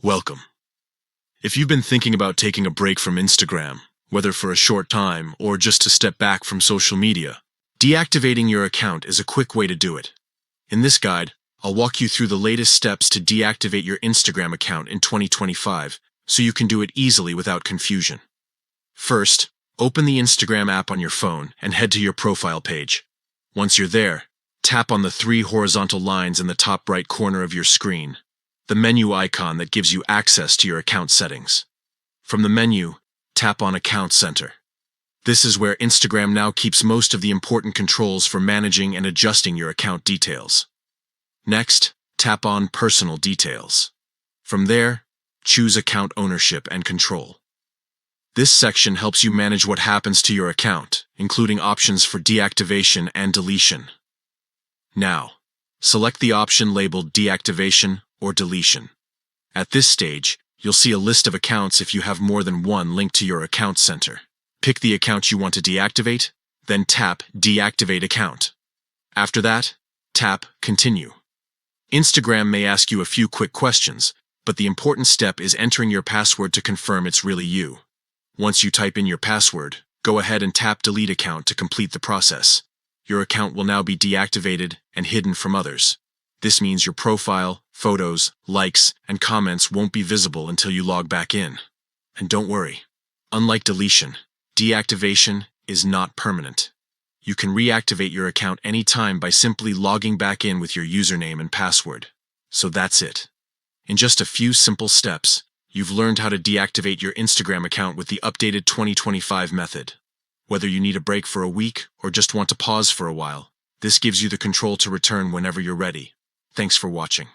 Welcome. If you've been thinking about taking a break from Instagram, whether for a short time or just to step back from social media, deactivating your account is a quick way to do it. In this guide, I'll walk you through the latest steps to deactivate your Instagram account in 2025 so you can do it easily without confusion. First, open the Instagram app on your phone and head to your profile page. Once you're there, tap on the 3 horizontal lines in the top right corner of your screen, the menu icon that gives you access to your account settings. From the menu, tap on Account Center. This is where Instagram now keeps most of the important controls for managing and adjusting your account details. Next, tap on Personal Details. From there, choose Account Ownership and Control. This section helps you manage what happens to your account, including options for deactivation and deletion. Now, select the option labeled Deactivation or Deletion. At this stage, you'll see a list of accounts if you have more than one linked to your account center. Pick the account you want to deactivate, then tap Deactivate Account. After that, tap Continue. Instagram may ask you a few quick questions, but the important step is entering your password to confirm it's really you. Once you type in your password, go ahead and tap Delete Account to complete the process. Your account will now be deactivated and hidden from others. This means your profile, photos, likes, and comments won't be visible until you log back in. And don't worry, unlike deletion, deactivation is not permanent. You can reactivate your account anytime by simply logging back in with your username and password. So that's it. In just a few simple steps, you've learned how to deactivate your Instagram account with the updated 2025 method. Whether you need a break for a week or just want to pause for a while, this gives you the control to return whenever you're ready. Thanks for watching.